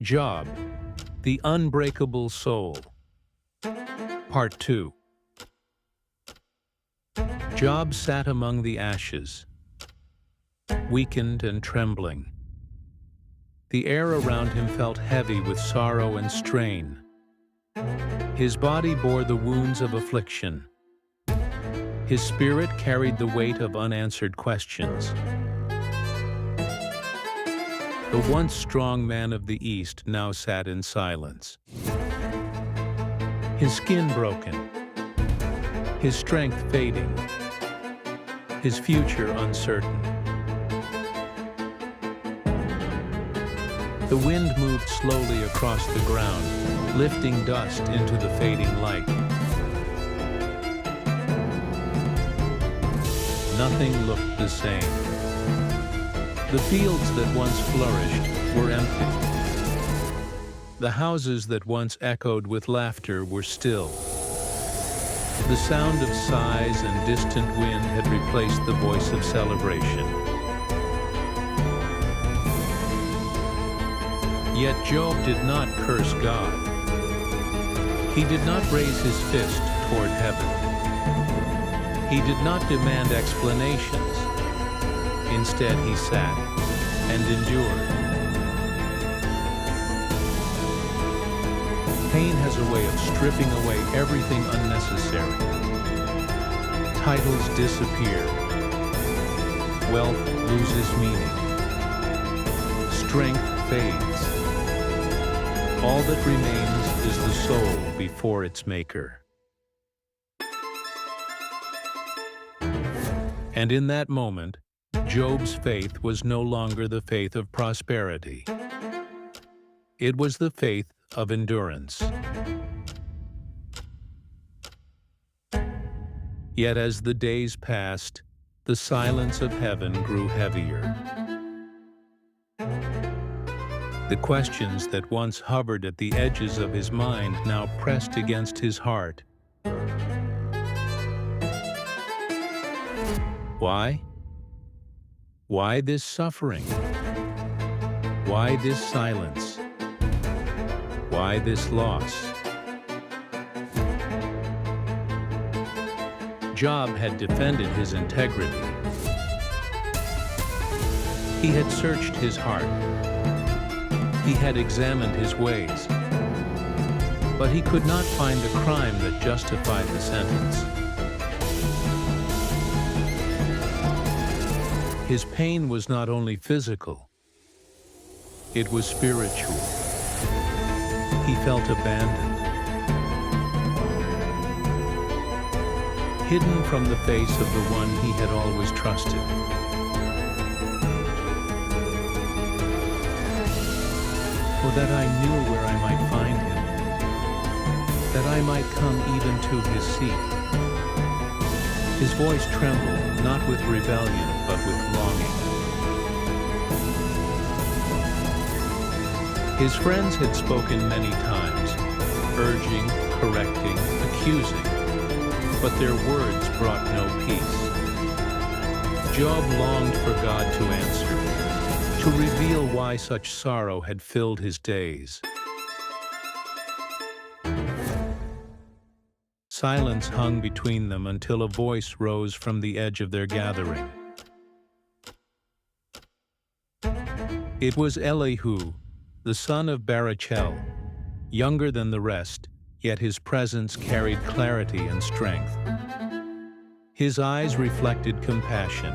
Job, the Unbreakable Soul. Part 2. Job sat among the ashes, weakened and trembling. The air around him felt heavy with sorrow and strain. His body bore the wounds of affliction. His spirit carried the weight of unanswered questions. The once strong man of the East now sat in silence. His skin broken, his strength fading, his future uncertain. The wind moved slowly across the ground, lifting dust into the fading light. Nothing looked the same. The fields that once flourished were empty. The houses that once echoed with laughter were still. The sound of sighs and distant wind had replaced the voice of celebration. Yet Job did not curse God. He did not raise his fist toward heaven. He did not demand explanations. Instead, he sat and endured. Pain has a way of stripping away everything unnecessary. Titles disappear. Wealth loses meaning. Strength fades. All that remains is the soul before its maker. And in that moment, Job's faith was no longer the faith of prosperity. It was the faith of endurance. Yet as the days passed, the silence of heaven grew heavier. The questions that once hovered at the edges of his mind now pressed against his heart. Why? Why this suffering? Why this silence? Why this loss? Job had defended his integrity. He had searched his heart. He had examined his ways. But he could not find the crime that justified the sentence. His pain was not only physical, it was spiritual. He felt abandoned, hidden from the face of the one he had always trusted. Oh, that I knew where I might find him, that I might come even to his seat. His voice trembled, not with rebellion, but with longing. His friends had spoken many times, urging, correcting, accusing, but their words brought no peace. Job longed for God to answer, to reveal why such sorrow had filled his days. Silence hung between them until a voice rose from the edge of their gathering. It was Elihu, the son of Barachel, younger than the rest, yet his presence carried clarity and strength. His eyes reflected compassion,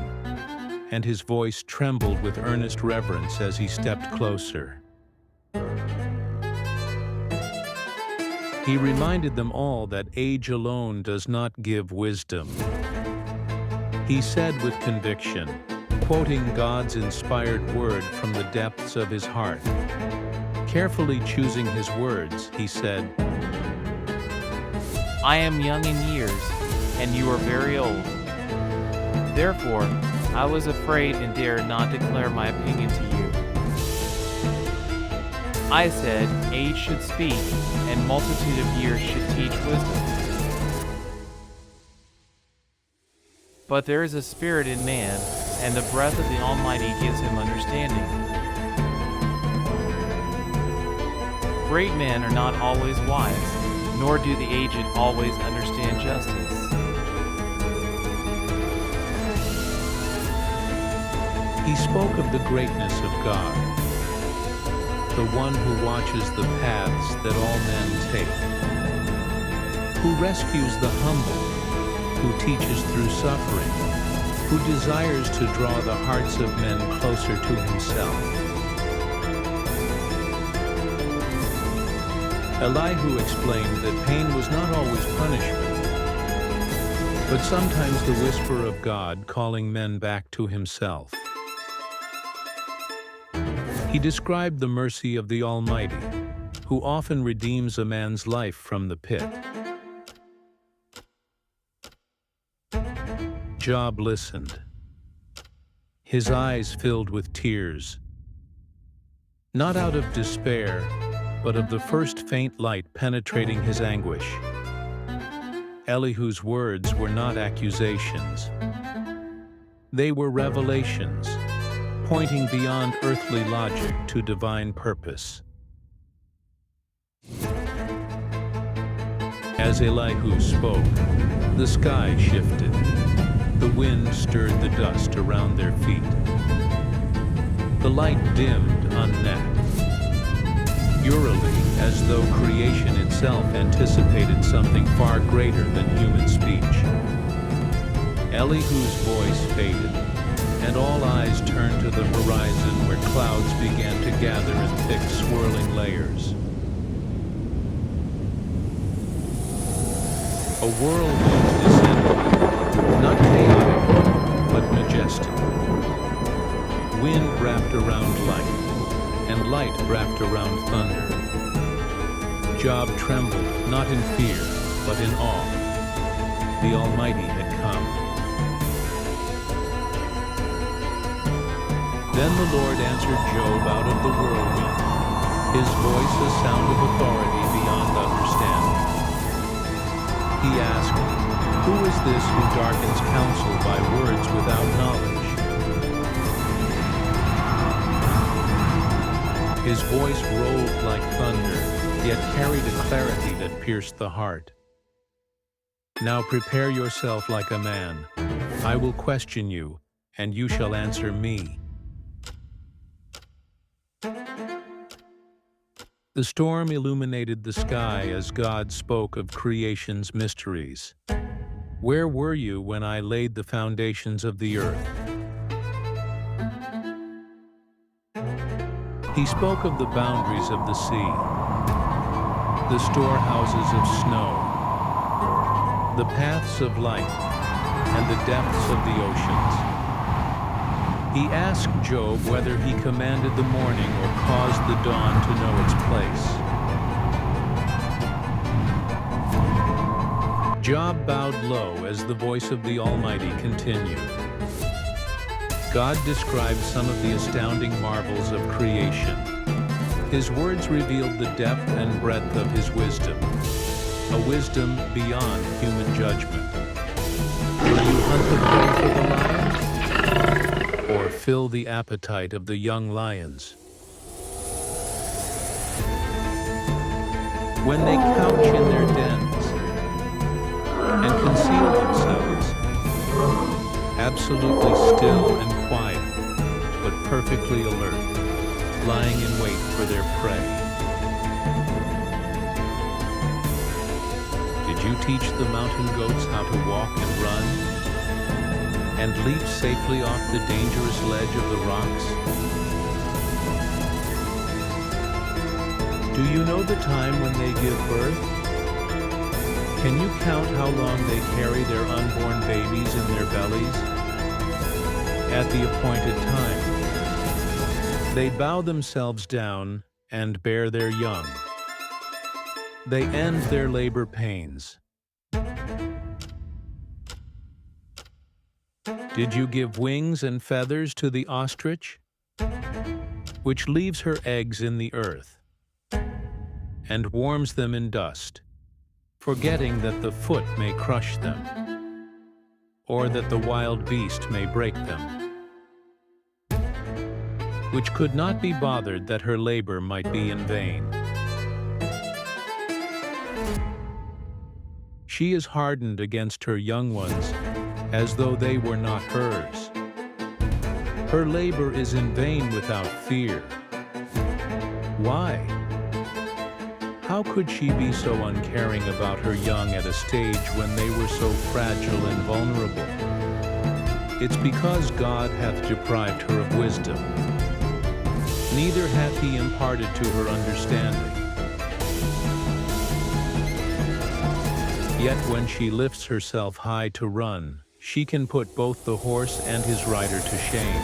and his voice trembled with earnest reverence as he stepped closer. He reminded them all that age alone does not give wisdom. He said with conviction, quoting God's inspired word from the depths of his heart. Carefully choosing his words, he said, I am young in years, and you are very old. Therefore, I was afraid and dared not declare my opinion to you. I said, age should speak, and multitude of years should teach wisdom. But there is a spirit in man, and the breath of the Almighty gives him understanding. Great men are not always wise, nor do the aged always understand justice. He spoke of the greatness of God, the one who watches the paths that all men take, who rescues the humble, who teaches through suffering, who desires to draw the hearts of men closer to himself. Elihu explained that pain was not always punishment, but sometimes the whisper of God calling men back to himself. He described the mercy of the Almighty, who often redeems a man's life from the pit. Job listened, his eyes filled with tears, not out of despair, but of the first faint light penetrating his anguish. Elihu's words were not accusations. They were revelations, pointing beyond earthly logic to divine purpose. As Elihu spoke, the sky shifted. The wind stirred the dust around their feet. The light dimmed unnapped, eerily as though creation itself anticipated something far greater than human speech. Elihu's voice faded, and all eyes turned to the horizon where clouds began to gather in thick, swirling layers. A whirlwind descended, not chaotic, but majestic. Wind wrapped around light, and light wrapped around thunder. Job trembled, not in fear, but in awe. The Almighty had come. Then the Lord answered Job out of the whirlwind, his voice a sound of authority beyond understanding. He asked, "Who is this who darkens counsel by words without knowledge?" His voice rolled like thunder, yet carried a clarity that pierced the heart. "Now prepare yourself like a man. I will question you, and you shall answer me." The storm illuminated the sky as God spoke of creation's mysteries. "Where were you when I laid the foundations of the earth?" He spoke of the boundaries of the sea, the storehouses of snow, the paths of light, and the depths of the oceans. He asked Job whether he commanded the morning or caused the dawn to know its place. Job bowed low as the voice of the Almighty continued. God described some of the astounding marvels of creation. His words revealed the depth and breadth of his wisdom, a wisdom beyond human judgment. Will you hunt the prey for the lion, or fill the appetite of the young lions? When they couch in their dens and conceal themselves, absolutely still and quiet, but perfectly alert, lying in wait for their prey. Did you teach the mountain goats how to walk and run, and leap safely off the dangerous ledge of the rocks? Do you know the time when they give birth? Can you count how long they carry their unborn babies in their bellies? At the appointed time, they bow themselves down and bear their young. They end their labor pains. Did you give wings and feathers to the ostrich, which leaves her eggs in the earth and warms them in dust, forgetting that the foot may crush them, or that the wild beast may break them, which could not be bothered that her labor might be in vain? she is hardened against her young ones, as though they were not hers. Her labor is in vain without fear. Why? How could she be so uncaring about her young at a stage when they were so fragile and vulnerable? It's because God hath deprived her of wisdom. Neither hath he imparted to her understanding. Yet when she lifts herself high to run, she can put both the horse and his rider to shame.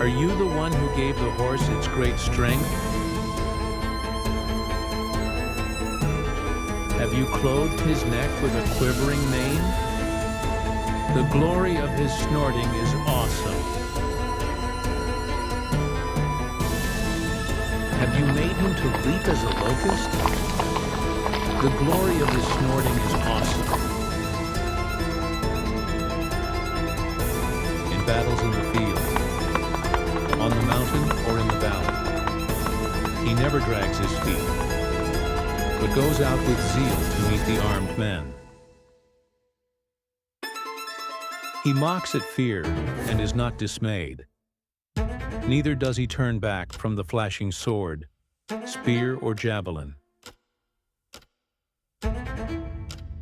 Are you the one who gave the horse its great strength? Have you clothed his neck with a quivering mane? The glory of his snorting is awesome. Have you made him to leap as a locust? The glory of his snorting is awesome. In battles in the field, on the mountain or in the valley, he never drags his feet, but goes out with zeal to meet the armed men. He mocks at fear and is not dismayed. Neither does he turn back from the flashing sword, spear, or javelin.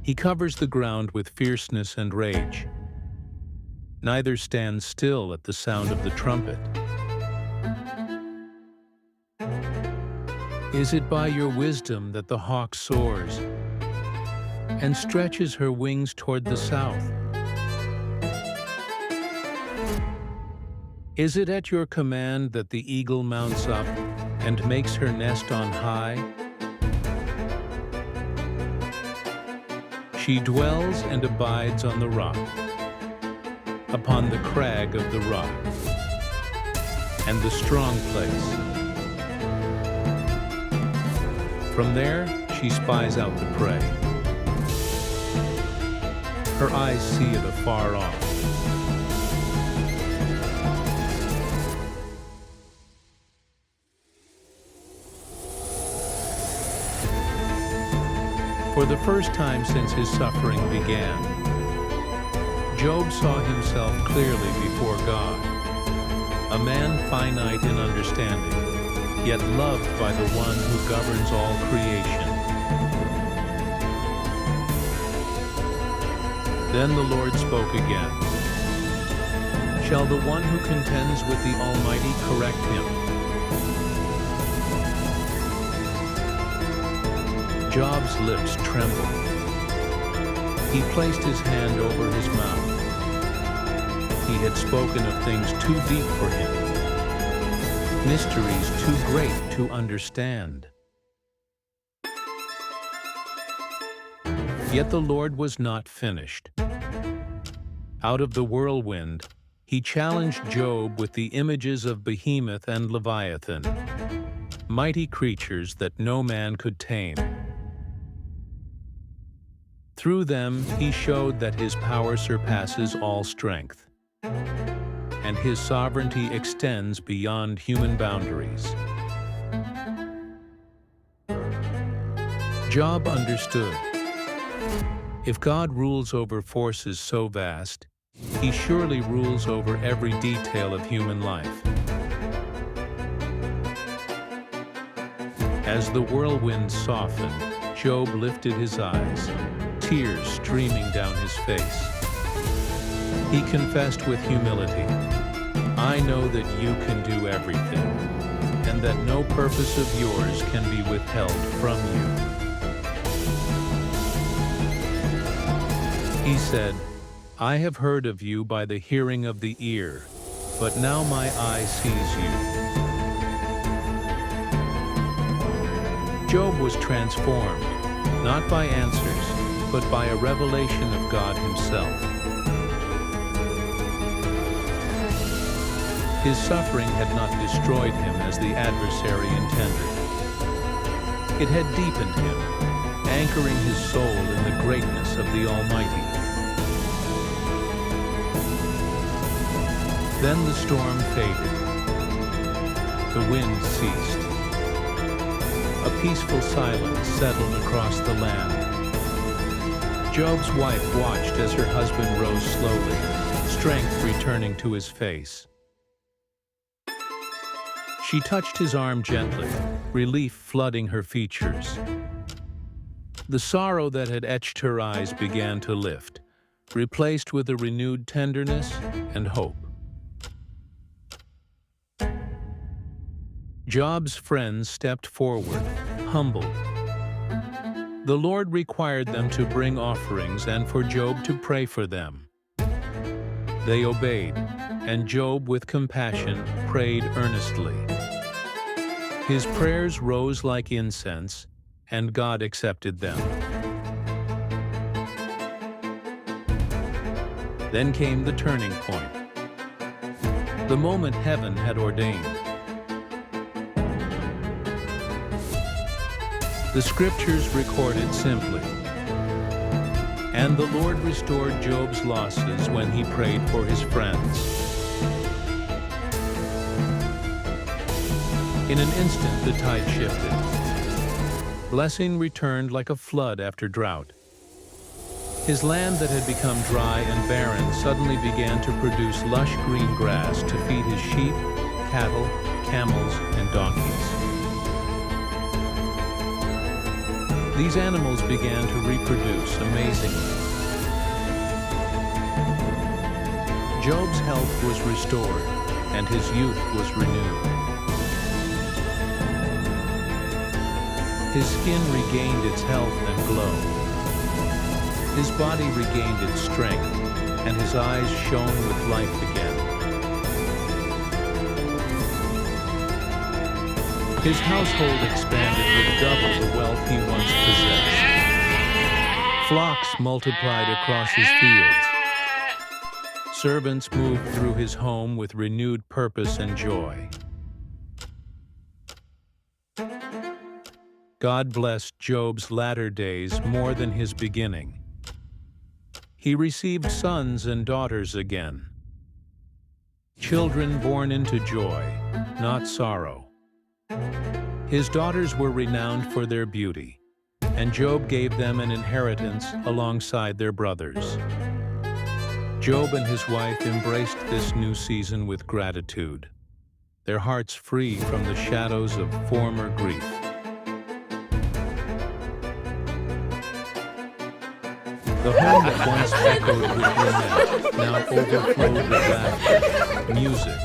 He covers the ground with fierceness and rage. Neither stands still at the sound of the trumpet. Is it by your wisdom that the hawk soars and stretches her wings toward the south? Is it at your command that the eagle mounts up and makes her nest on high? She dwells and abides on the rock, upon the crag of the rock, and the strong place. From there she spies out the prey. Her eyes see it afar off. For the first time since his suffering began, Job saw himself clearly before God, a man finite in understanding, yet loved by the one who governs all creation. Then the Lord spoke again. Shall the one who contends with the Almighty correct him? Job's lips trembled. He placed his hand over his mouth. He had spoken of things too deep for him, mysteries too great to understand. Yet the Lord was not finished. Out of the whirlwind, he challenged Job with the images of Behemoth and Leviathan, mighty creatures that no man could tame. Through them, he showed that his power surpasses all strength, and his sovereignty extends beyond human boundaries. Job understood. If God rules over forces so vast, he surely rules over every detail of human life. As the whirlwind softened, Job lifted his eyes, tears streaming down his face. He confessed with humility, I know that you can do everything, and that no purpose of yours can be withheld from you. He said, I have heard of you by the hearing of the ear, but now my eye sees you. Job was transformed, not by answers, but by a revelation of God himself. His suffering had not destroyed him as the adversary intended. It had deepened him, anchoring his soul in the greatness of the Almighty. Then the storm faded. The wind ceased. A peaceful silence settled across the land. Job's wife watched as her husband rose slowly, strength returning to his face. She touched his arm gently, relief flooding her features. The sorrow that had etched her eyes began to lift, replaced with a renewed tenderness and hope. Job's friends stepped forward, humbled. The Lord required them to bring offerings and for Job to pray for them. They obeyed, and Job, with compassion, prayed earnestly. His prayers rose like incense, and God accepted them. Then came the turning point, the moment heaven had ordained. The scriptures recorded simply, "And the Lord restored Job's losses when he prayed for his friends." In an instant, the tide shifted. Blessing returned like a flood after drought. His land that had become dry and barren suddenly began to produce lush green grass to feed his sheep, cattle, camels, and donkeys. These animals began to reproduce amazingly. Job's health was restored, and his youth was renewed. His skin regained its health and glow. His body regained its strength, and his eyes shone with life again. His household expanded with double the wealth he once possessed. Flocks multiplied across his fields. Servants moved through his home with renewed purpose and joy. God blessed Job's latter days more than his beginning. He received sons and daughters again. Children born into joy, not sorrow. His daughters were renowned for their beauty, and Job gave them an inheritance alongside their brothers. Job and his wife embraced this new season with gratitude, their hearts free from the shadows of former grief. The home that once echoed with lament now overflowed with laughter, music,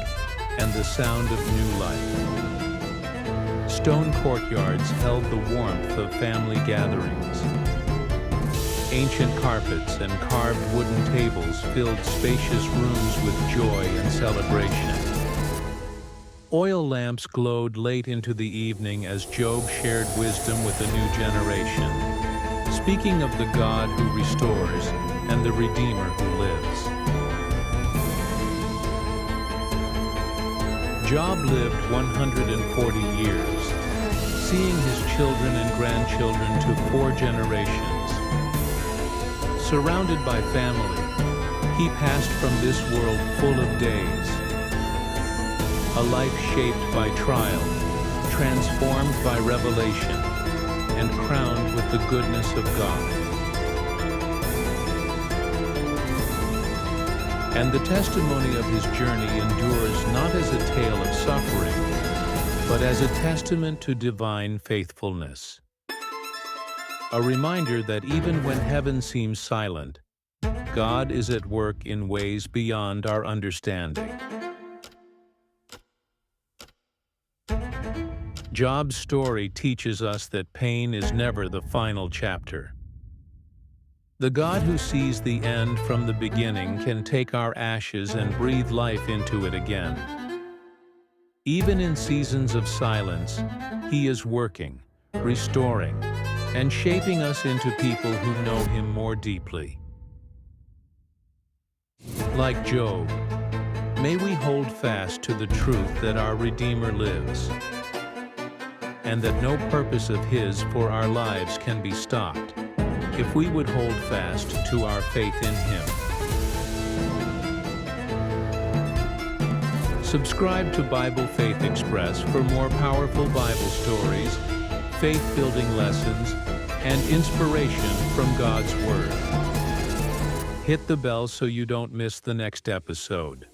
and the sound of new life. Stone courtyards held the warmth of family gatherings. Ancient carpets and carved wooden tables filled spacious rooms with joy and celebration. Oil lamps glowed late into the evening as Job shared wisdom with a new generation, speaking of the God who restores and the Redeemer who lives. Job lived 140 years, seeing his children and grandchildren to 4 generations. Surrounded by family, he passed from this world full of days. A life shaped by trial, transformed by revelation, and crowned with the goodness of God. And the testimony of his journey endures not as a tale of suffering, but as a testament to divine faithfulness. A reminder that even when heaven seems silent, God is at work in ways beyond our understanding. Job's story teaches us that pain is never the final chapter. The God who sees the end from the beginning can take our ashes and breathe life into it again. Even in seasons of silence, He is working, restoring, and shaping us into people who know Him more deeply. Like Job, may we hold fast to the truth that our Redeemer lives, and that no purpose of His for our lives can be stopped if we would hold fast to our faith in Him. Subscribe to Bible Faith Express for more powerful Bible stories, faith-building lessons, and inspiration from God's Word. Hit the bell so you don't miss the next episode.